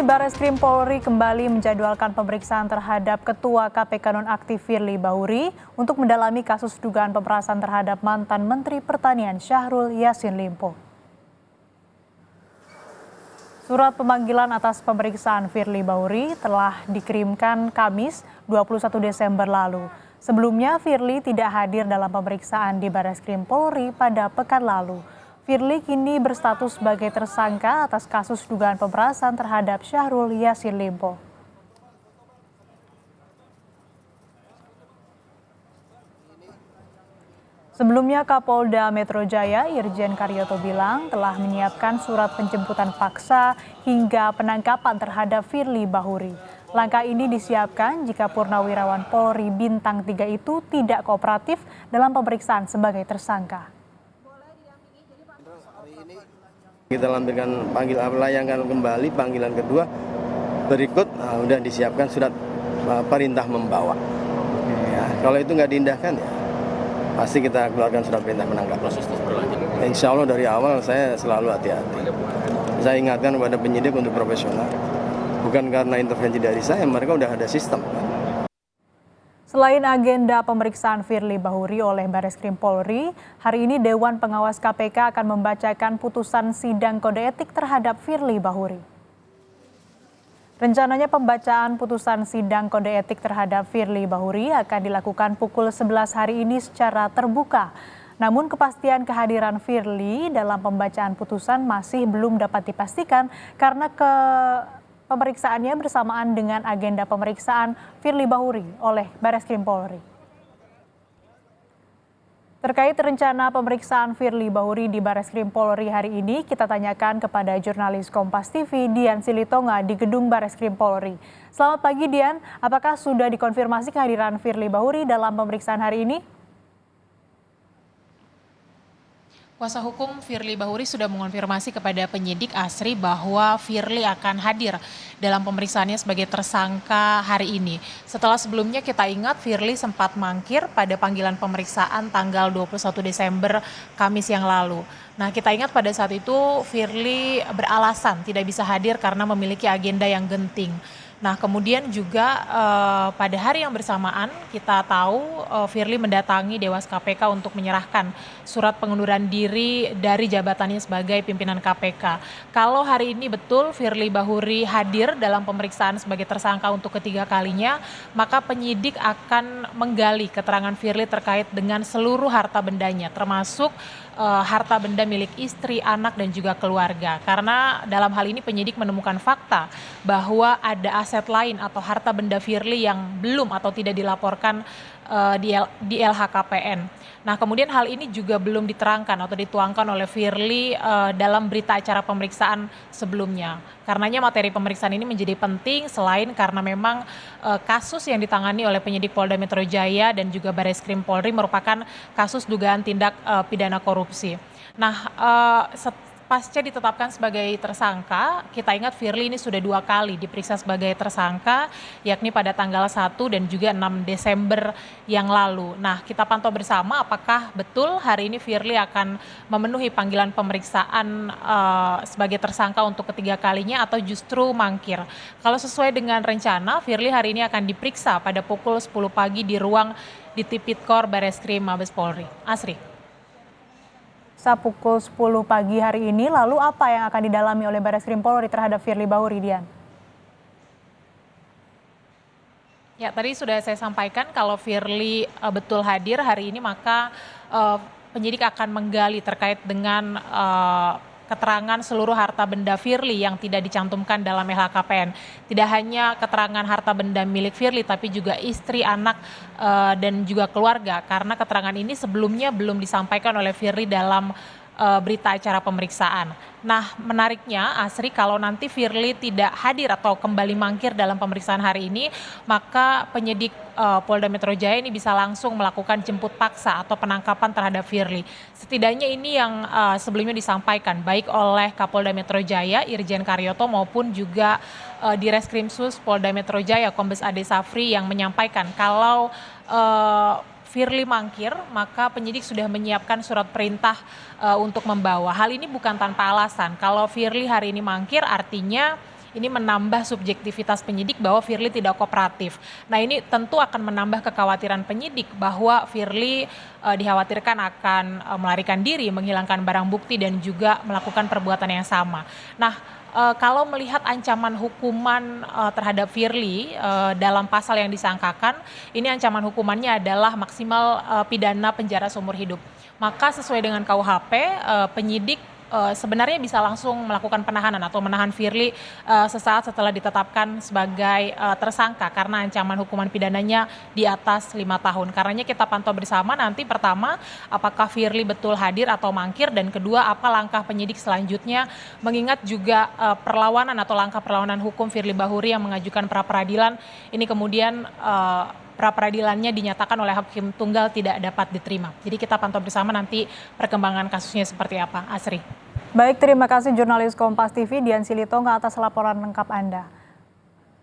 Bareskrim Polri kembali menjadwalkan pemeriksaan terhadap Ketua KPK nonaktif Firly Bahuri untuk mendalami kasus dugaan pemerasan terhadap mantan Menteri Pertanian Syahrul Yassin Limpo. Surat pemanggilan atas pemeriksaan Firly Bahuri telah dikirimkan Kamis 21 Desember lalu. Sebelumnya Firly tidak hadir dalam pemeriksaan di Bareskrim Polri pada pekan lalu. Firly kini berstatus sebagai tersangka atas kasus dugaan pemerasan terhadap Syahrul Yassin Limpo. Sebelumnya Kapolda Metro Jaya Irjen Karyoto bilang telah menyiapkan surat penjemputan paksa hingga penangkapan terhadap Firly Bahuri. Langkah ini disiapkan jika Purnawirawan Polri Bintang 3 itu tidak kooperatif dalam pemeriksaan sebagai tersangka. Kita melayangkan kembali panggilan kedua berikut, sudah disiapkan surat perintah membawa. Ya, kalau itu nggak diindahkan ya pasti kita keluarkan surat perintah menangkap. Proses berlanjut. Insya Allah dari awal saya selalu hati-hati. Saya ingatkan kepada penyidik untuk profesional. Bukan karena intervensi dari saya, mereka udah ada sistem. Selain agenda pemeriksaan Firly Bahuri oleh Bareskrim Polri, hari ini Dewan Pengawas KPK akan membacakan putusan sidang kode etik terhadap Firly Bahuri. Rencananya pembacaan putusan sidang kode etik terhadap Firly Bahuri akan dilakukan pukul 11 hari ini secara terbuka. Namun kepastian kehadiran Firly dalam pembacaan putusan masih belum dapat dipastikan karena pemeriksaannya bersamaan dengan agenda pemeriksaan Firly Bahuri oleh Bareskrim Polri. Terkait rencana pemeriksaan Firly Bahuri di Bareskrim Polri hari ini, kita tanyakan kepada jurnalis Kompas TV Dian Silitonga di gedung Bareskrim Polri. Selamat pagi Dian, apakah sudah dikonfirmasi kehadiran Firly Bahuri dalam pemeriksaan hari ini? Kuasa hukum Firly Bahuri sudah mengonfirmasi kepada penyidik Asri bahwa Firly akan hadir dalam pemeriksaannya sebagai tersangka hari ini. Setelah sebelumnya kita ingat Firly sempat mangkir pada panggilan pemeriksaan tanggal 21 Desember Kamis yang lalu. Nah, kita ingat pada saat itu Firly beralasan tidak bisa hadir karena memiliki agenda yang genting. Nah, kemudian juga pada hari yang bersamaan kita tahu Firly mendatangi Dewas KPK untuk menyerahkan surat pengunduran diri dari jabatannya sebagai pimpinan KPK. Kalau hari ini betul Firly Bahuri hadir dalam pemeriksaan sebagai tersangka untuk ketiga kalinya, maka penyidik akan menggali keterangan Firly terkait dengan seluruh harta bendanya, termasuk harta benda milik istri, anak, dan juga keluarga. Karena dalam hal ini penyidik menemukan fakta bahwa ada aset lain atau harta benda Firly yang belum atau tidak dilaporkan di LHKPN. Nah, kemudian hal ini juga belum diterangkan atau dituangkan oleh Firly dalam berita acara pemeriksaan sebelumnya. Karenanya materi pemeriksaan ini menjadi penting selain karena memang kasus yang ditangani oleh penyidik Polda Metro Jaya dan juga Bareskrim Polri merupakan kasus dugaan tindak pidana korupsi. Nah, pasca ditetapkan sebagai tersangka, kita ingat Firly ini sudah 2 kali diperiksa sebagai tersangka, yakni pada tanggal 1 dan juga 6 Desember yang lalu. Nah, kita pantau bersama apakah betul hari ini Firly akan memenuhi panggilan pemeriksaan sebagai tersangka untuk ketiga kalinya atau justru mangkir. Kalau sesuai dengan rencana, Firly hari ini akan diperiksa pada pukul 10 pagi di ruang di Tipikor Bareskrim Mabes Polri. Asri. Pukul 10 pagi hari ini, lalu apa yang akan didalami oleh Bareskrim Polri terhadap Firly Bahuri, Dian? Ya, tadi sudah saya sampaikan kalau Firly betul hadir hari ini, maka penyidik akan menggali terkait dengan keterangan seluruh harta benda Firly yang tidak dicantumkan dalam LHKPN. Tidak hanya keterangan harta benda milik Firly, tapi juga istri, anak, dan juga keluarga. Karena keterangan ini sebelumnya belum disampaikan oleh Firly dalam berita acara pemeriksaan. Nah, menariknya Asri, kalau nanti Firly tidak hadir atau kembali mangkir dalam pemeriksaan hari ini, maka penyidik Polda Metro Jaya ini bisa langsung melakukan jemput paksa atau penangkapan terhadap Firly. Setidaknya ini yang sebelumnya disampaikan baik oleh Kapolda Metro Jaya Irjen Karyoto maupun juga di Reskrimsus Polda Metro Jaya Kombes Ade Safri yang menyampaikan kalau Firly mangkir, maka penyidik sudah menyiapkan surat perintah untuk membawa. Hal ini bukan tanpa alasan. Kalau Firly hari ini mangkir, artinya ini menambah subjektivitas penyidik bahwa Firly tidak kooperatif. Nah, ini tentu akan menambah kekhawatiran penyidik bahwa Firly dikhawatirkan akan melarikan diri, menghilangkan barang bukti dan juga melakukan perbuatan yang sama. Nah, kalau melihat ancaman hukuman terhadap Firly dalam pasal yang disangkakan, ini ancaman hukumannya adalah maksimal pidana penjara seumur hidup. Maka sesuai dengan KUHP, penyidik sebenarnya bisa langsung melakukan penahanan atau menahan Firly sesaat setelah ditetapkan sebagai tersangka karena ancaman hukuman pidananya di atas 5 tahun. Karenanya kita pantau bersama nanti pertama apakah Firly betul hadir atau mangkir, dan kedua apa langkah penyidik selanjutnya, mengingat juga perlawanan atau langkah perlawanan hukum Firly Bahuri yang mengajukan pra peradilan ini kemudian pra peradilannya dinyatakan oleh hakim tunggal tidak dapat diterima. Jadi kita pantau bersama nanti perkembangan kasusnya seperti apa. Asri. Baik, terima kasih jurnalis Kompas TV Dian Silitonga atas laporan lengkap Anda.